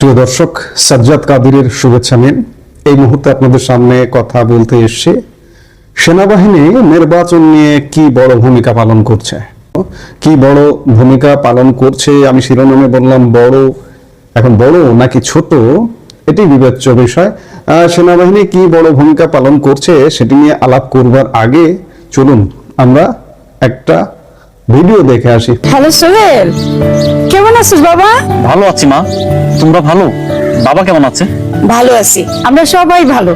প্রিয় দর্শক, সাজ্জাদ কাদিরের শুভেচ্ছা নিন। এই মুহূর্তে আপনাদের সামনে কথা বলতে এসে সেনাবাহিনী নির্বাচন নিয়ে কি বড় ভূমিকা পালন করছে, আমি শিরোনামে বললাম বড়। এখন বড় নাকি ছোট এটি বিবেচ্য বিষয়। সেনাবাহিনী কি বড় ভূমিকা পালন করছে সেটি নিয়ে আলাপ করবার আগে চলুন আমরা একটা ভিডিও দেখে আসি। হ্যালো সোহেল, কেমন আছিস বাবা? ভালো আছি মা, তোমরা ভালো? বাবা কেমন আছে? ভালো আছি, আমরা সবাই ভালো।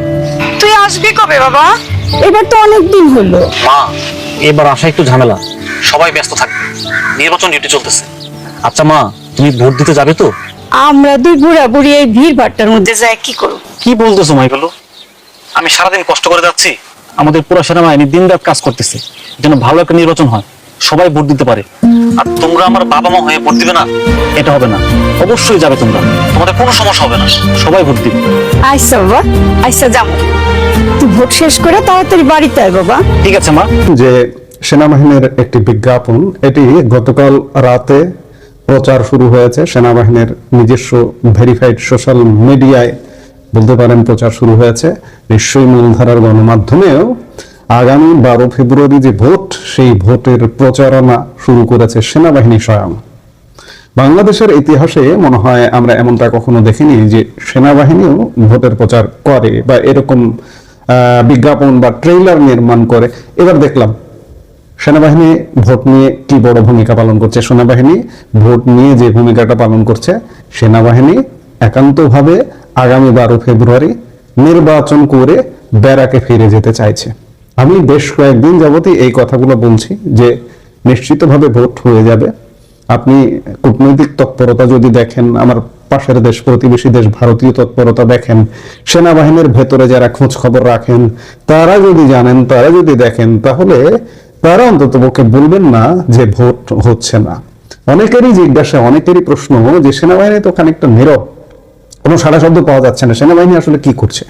তুই আসবি কবে বাবা? এবার তো অনেক দিন হলো। মা, এবার আসা একটু ঝামেলা, সবাই ব্যস্ত থাকবে, নির্বাচন ডিউটি চলতেছে। আচ্ছা মা, তুমি ভোট দিতে যাবে তো? আমরা দুই বুড়া বুড়ি এই ভিড় ভাট্টার মধ্যে যাই কি করব? কি বলতেছো মা এগুলো? আমি সারাদিন কষ্ট করে যাচ্ছি, আমাদের পুরো সেনাবাহিনী দিন রাত কাজ করতেছে যেন ভালো একটা নির্বাচন হয়, সবাই ভোট দিতে পারে। আর তোমরা আমার বাবা মা হয়ে ভোট দিবে না, এটা হবে না। অবশ্যই যাবে তোমরা, তোমাদের কোনো সমস্যা হবে না, সবাই ভোট দিবে। আচ্ছা বাবা, আচ্ছা যাবো। তুই ভোট শেষ করে তাড়াতাড়ি বাড়িতে আয় বাবা। ঠিক আছে মা। যে সেনাবাহিনীর একটি বিজ্ঞাপন, এটি গতকাল রাতে প্রচার শুরু হয়েছে। সেনাবাহিনীর নিজস্ব ভেরিফাইড সোশ্যাল মিডিয়ায় বলতে পারেন প্রচার শুরু হয়েছে। নিশ্চয়ই মূলধারার গণমাধ্যমেও আগামী 12 ফেব্রুয়ারি যে ভোট, সেই ভোটের প্রচারণা শুরু করেছে সেনাবাহিনী স্বয়ং। বাংলাদেশের ইতিহাসে মনে হয় আমরা এমনটা কখনো দেখিনি যে সেনাবাহিনীও ভোটের প্রচার করে বা এরকম বিজ্ঞাপন বা ট্রেইলার নির্মাণ করে। এবার দেখলাম সেনাবাহিনী ভোট নিয়ে কি বড় ভূমিকা পালন করছে। সেনাবাহিনী ভোট নিয়ে যে ভূমিকাটা পালন করছে, সেনাবাহিনী একান্তভাবে আগামী 12 ফেব্রুয়ারি নির্বাচন করে ব্যারাকে ফিরে যেতে চাইছে। আমি বেশ কয়েকদিন যাবতই এই কথাগুলো বলছি যে নিশ্চিতভাবে ভোট হয়ে যাবে। আপনি কূটনৈতিক তৎপরতা যদি দেখেন, আমার পাশের দেশ, প্রতিবেশী দেশ ভারতীয় তৎপরতা দেখেন, সেনাবাহিনীর ভেতরে যারা খোঁজ খবর রাখেন, তারা যদি জানেন, তারা যদি দেখেন, তাহলে তারা অন্ততপক্ষে বলবেন না যে ভোট হচ্ছে না। অনেকেরই জিজ্ঞাসা, অনেকেরই প্রশ্ন যে সেনাবাহিনী তো খানিকটা নীরব, কোনো সাড়া শব্দ পাওয়া যাচ্ছে না, সেনাবাহিনী আসলে কি করছে?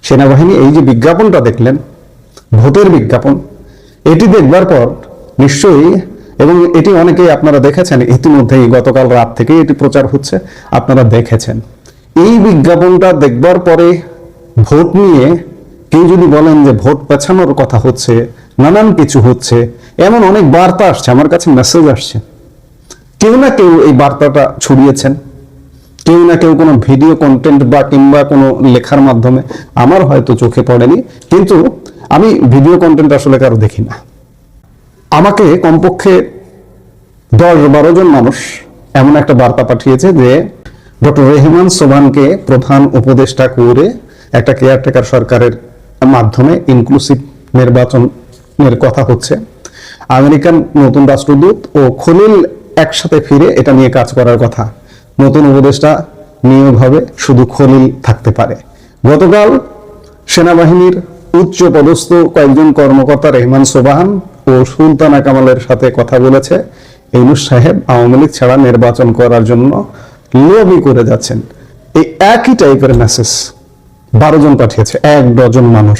সেনাবাহিনী এই যে বিজ্ঞাপনটা দেখলেন, ভোটের বিজ্ঞাপন, এটি দেখবার পর নিশ্চয়ই, এবং এটি অনেকেই আপনারা দেখেছেন ইতিমধ্যেই, গতকাল রাত থেকে এটি প্রচার হচ্ছে, আপনারা দেখেছেন। এই বিজ্ঞাপনটা দেখবার পরে ভোট নিয়ে কেউ যদি বলেন যে ভোট পেছানোর কথা হচ্ছে, নানান কিছু হচ্ছে, এমন অনেক বার্তা আসছে, আমার কাছে মেসেজ আসছে। কেউ না কেউ এই বার্তাটা ছড়িয়েছেন, কেউ না কেউ কোনো ভিডিও কন্টেন্ট বা কিংবা কোনো লেখার মাধ্যমে। আমার হয়তো চোখে পড়েনি, কিন্তু আমি ভিডিও কন্টেন্ট আসলে কারো দেখি না। আমাকে কমপক্ষে 10-12 জন মানুষ এমন একটা বার্তা পাঠিয়েছে যে ডক্টর রেহমান সোবহানকে প্রধান উপদেষ্টা করে একটা কেয়ারটেকার সরকারের মাধ্যমে ইনক্লুসিভ নির্বাচনের কথা হচ্ছে। আমেরিকান নতুন রাষ্ট্রদূত ও খলিল একসাথে ফিরে এটা নিয়ে কাজ করার কথা। নতুন উপদেষ্টা নিয়োগ হবে, শুধু খলিল থাকতে পারে। গতকাল সেনাবাহিনীর উচ্চ পদস্থ কয়েকজন কর্মকর্তা রেহমান সোবহান ও সুলতানা কামালের সাথে কথা বলেছে। ইউনূস সাহেব আওয়ামী লীগ ছাড়া নির্বাচন করার জন্য লবি করে যাচ্ছেন। এই একই টাইপের মেসেজ 12 জন পাঠিয়েছে, 1 ডজন মানুষ।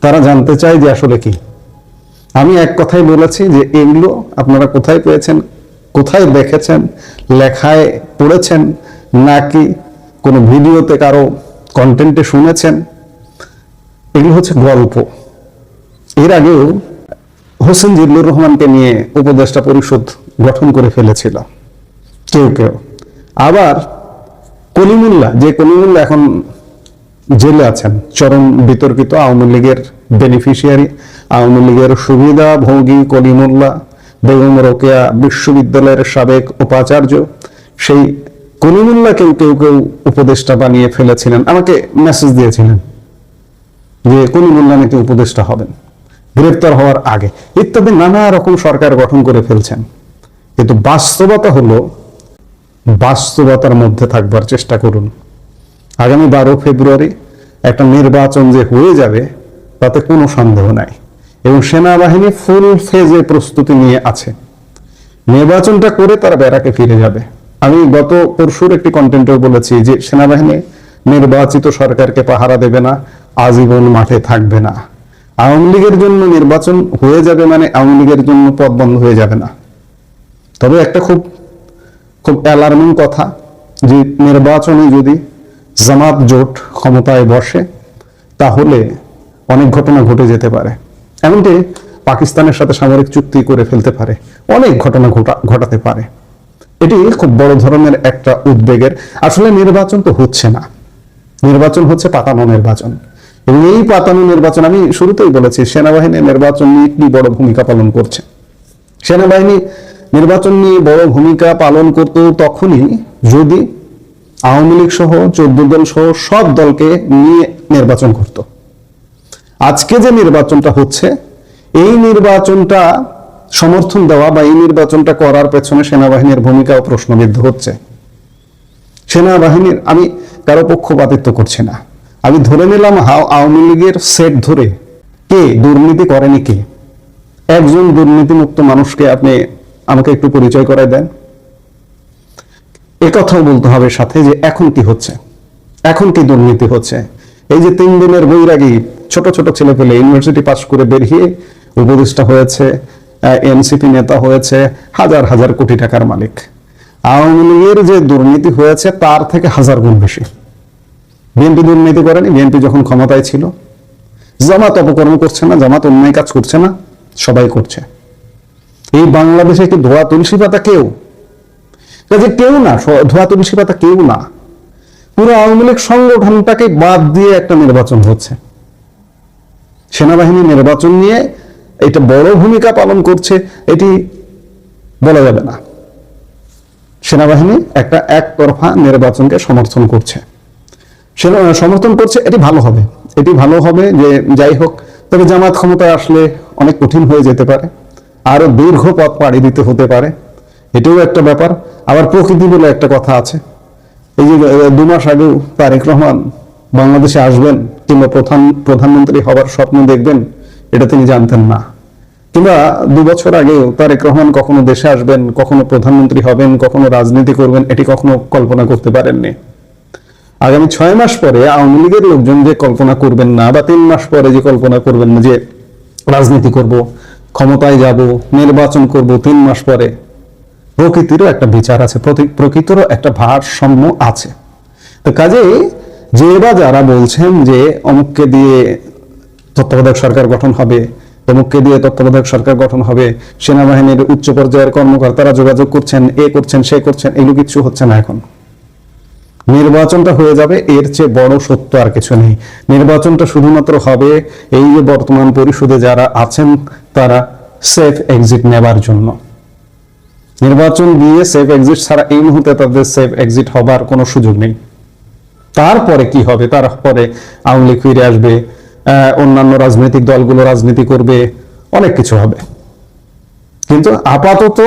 তারা জানতে চায় যে আসলে কি। আমি এক কথাই বলেছি যে এগুলো আপনারা কোথায় পেয়েছেন, কোথায় দেখেছেন, লেখায় পড়েছেন, নাকি কোনো ভিডিওতে কারো কন্টেন্টে শুনেছেন? এগুলো হচ্ছে গল্প। এর আগেও হোসেন জিল্লুর রহমানকে নিয়ে উপদেষ্টা পরিষদ গঠন করে ফেলেছিল কেউ কেউ। আবার কলিমুল্লাহ এখন জেলে আছেন, চরম বিতর্কিত আওয়ামী লীগের বেনিফিশিয়ারি, আওয়ামী লীগের সুবিধাভোগী কলিমুল্লাহ, বেগম রোকেয়া বিশ্ববিদ্যালয়ের সাবেক উপাচার্য, সেই কলিমুল্লাহ কেউ কেউ উপদেষ্টা বানিয়ে ফেলেছিলেন। আমাকে মেসেজ দিয়েছিলেন যে কলিমুল্লাহ নাকি উপদেষ্টা হবেন গ্রেপ্তার হওয়ার আগে, ইত্যাদি নানা রকম সরকার গঠন করে ফেলছেন। কিন্তু বাস্তবতা হলো, বাস্তবতার মধ্যে থাকবার চেষ্টা করুন। আগামী 12 ফেব্রুয়ারি একটা নির্বাচন যে হয়ে যাবে তাতে কোনো সন্দেহ নাই, এবং সেনাবাহিনী ফুল ফেজে প্রস্তুতি নিয়ে আছে। নির্বাচনটা করে তারা ব্যারাকে ফিরে যাবে। আমি গত পরশুর একটি কন্টেন্টেও বলেছি যে সেনাবাহিনী নির্বাচিত সরকারকে পাহারা দেবে না, আজীবন মাঠে থাকবে না। আওয়ামী লীগের জন্য নির্বাচন হয়ে যাবে মানে আওয়ামী লীগের জন্য পথ বন্ধ হয়ে যাবে না। তবে একটা খুব অ্যালার্মিং কথা, যে নির্বাচনে যদি জামাত জোট ক্ষমতায় বসে তাহলে অনেক ঘটনা ঘটে যেতে পারে, এমনকি পাকিস্তানের সাথে সামরিক চুক্তি করে ফেলতে পারে, অনেক ঘটনা ঘটাতে পারে। এটি খুব বড় ধরনের একটা উদ্বেগের। আসলে নির্বাচন তো হচ্ছে না, নির্বাচন হচ্ছে পাতানো নির্বাচন, এবং এই পাতানো নির্বাচন আমি শুরুতেই বলেছি সেনাবাহিনী নির্বাচন নিয়ে কি বড় ভূমিকা পালন করছে। সেনাবাহিনী নির্বাচন নিয়ে বড় ভূমিকা পালন করত তখনই যদি আওয়ামী লীগ সহ 14 দল সহ সব দলকে নিয়ে নির্বাচন করত। আজকে যে নির্বাচনটা হচ্ছে এই নির্বাচনটা সমর্থন দেওয়া বা এই নির্বাচনটা করার পেছনে সেনাবাহিনীর ভূমিকাও প্রশ্নবিদ্ধ হচ্ছে। সেনাবাহিনীর, আমি কারো পক্ষপাতিত্ব করছি না, আমি ধরে নিলাম আওয়ামী লীগের সেট ধরে কে দুর্নীতি করেনি, কে একজন দুর্নীতিমুক্ত মানুষকে আপনি আমাকে একটু পরিচয় করাই দেন। একথাও বলতে হবে সাথে যে এখন কি হচ্ছে, এখন কি দুর্নীতি হচ্ছে। এই যে 3 দিনের বৈরাগী ছোট ছোট ছেলে পেলে ইউনিভার্সিটি পাস করে বেরিয়ে উপদেষ্টা হয়েছে, এনসিপি নেতা হয়েছে, হাজার হাজার কোটি টাকার মালিক। আওয়ামী লীগের যে দুর্নীতি হয়েছে তার থেকে 1000 গুণ বেশি। বিএনপি দুর্নীতি করেনি, বিএনপি যখন ক্ষমতায় ছিল। জামাত অপকর্ম করছে না, জামাত অন্যায় কাজ করছে না, সবাই করছে। এই বাংলাদেশে কি ধোয়া তুলসী পাতা কেউ? কাজে কেউ না, ধোয়া তুলসী পাতা কেউ না। পুরো আওয়ামী লীগ সংগঠনটাকে বাদ দিয়ে একটা নির্বাচন হচ্ছে। সেনাবাহিনী নির্বাচন নিয়ে এটা বড় ভূমিকা পালন করছে এটি বলা যাবে না। সেনাবাহিনী একটা একতরফা নির্বাচনকে সমর্থন করছে, সমর্থন করছে, এটি ভালো হবে, এটি ভালো হবে যে যাই হোক। তবে জামাত ক্ষমতায় আসলে অনেক কঠিন হয়ে যেতে পারে, আরো দীর্ঘ পথ পাড়ি দিতে হতে পারে, এটাও একটা ব্যাপার। আবার প্রকৃতি বলে একটা কথা আছে। এই যে 2 মাস আগেও তারেক রহমান বাংলাদেশে আসবেন কিংবা প্রধানমন্ত্রী হবার স্বপ্ন দেখবেন, এটা তিনি জানতেন না। কিংবা 2 বছর আগেও তারেক রহমান কখনো দেশে আসবেন, কখনো প্রধানমন্ত্রী হবেন, কখনো রাজনীতি করবেন, এটি কখনো কল্পনা করতে পারেননি। আগামী 6 মাস পরে আওয়ামী লীগের লোকজন যে কল্পনা করবেন না, বা 3 মাস পরে যে কল্পনা করবেন না যে রাজনীতি করব, ক্ষমতায় যাব, নির্বাচন করব, 3 মাস পরে, প্রকৃতিরও একটা বিচার আছে, প্রকৃতিরও একটা ভারসাম্য আছে। তো কাজেই যে বা যারা বলছেন যে অমুককে দিয়ে তত্ত্বাবধায়ক সরকার গঠন হবে, অমুককে দিয়ে তত্ত্বাবধায়ক সরকার গঠন হবে, সেনাবাহিনীর উচ্চ পর্যায়ের কর্মকর্তারা যোগাযোগ করছেন, এ করছেন, সে করছেন, এগুলো কিচ্ছু হচ্ছে না। এখন নির্বাচনটা হয়ে যাবে, এর চেয়ে বড় সত্য আর কিছু নেই। নির্বাচনটা শুধুমাত্র হবে এই যে বর্তমান পরিষদে যারা আছেন তারা সেফ এক্সিট নেবার জন্য। নির্বাচন দিয়ে সেফ এক্সিট ছাড়া এই মুহূর্তে তাদের সেফ এক্সিট হবার কোনো সুযোগ নেই। তারপরে কি হবে? তারপরে আওয়ামী লীগ ফিরে আসবে, অন্যান্য রাজনৈতিক দলগুলো রাজনীতি করবে, অনেক কিছু হবে। কিন্তু আপাতত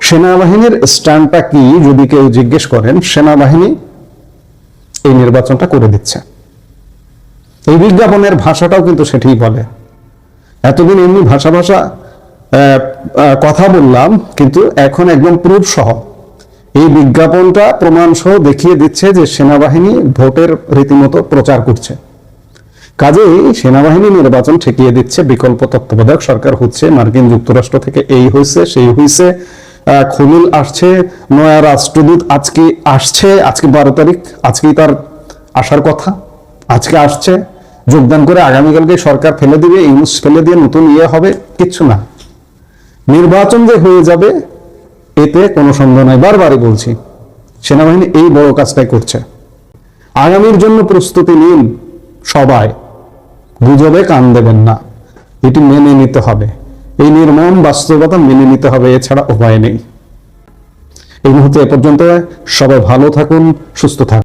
সেনাবাহিনীর স্ট্যান্ডটা কি যদি কেউ জিজ্ঞেস করেন, সেনাবাহিনী এই নির্বাচনটা করে দিচ্ছে। এই বিজ্ঞাপনের ভাষাটাও কিন্তু সেটাই বলে। এতদিন এমনি ভাষা কথা বললাম, কিন্তু এখন একদম প্রুফ সহ এই বিজ্ঞাপনটা প্রমাণ সহ দেখিয়ে দিচ্ছে যে সেনাবাহিনী ভোটের রীতিমতো প্রচার করছে। কাজেই সেনাবাহিনী নির্বাচন ঠেকিয়ে দিচ্ছে, বিকল্প তত্ত্বাবধায়ক সরকার হচ্ছে, মার্কিন যুক্তরাষ্ট্র থেকে এই হয়েছে সেই হয়েছে, খলিল আসছে, নয়া রাষ্ট্রদূত আজকে আসছে, আজকে 12 তারিখ, আজকেই তার আসার কথা, আজকে আসছে, যোগদান করে আগামীকালকে সরকার ফেলে দিবে, ইউনুস ফেলে দিয়ে নতুন হবে, কিচ্ছু না। নির্বাচন যে হয়ে যাবে এতে কোনো সন্দেহ নাই। বারবারই বলছি, সেনাবাহিনী এই বড় কাজটাই করছে। আগামীর জন্য প্রস্তুতি নিন সবাই, গুজবে কান দেবেন না, এটি মেনে নিতে হবে, এই নির্মম বাস্তবতা মেনে নিতে হবে, এছাড়া উপায় নেই। এই মুহূর্তে এ পর্যন্ত, সবাই ভালো থাকুন, সুস্থ থাকুন।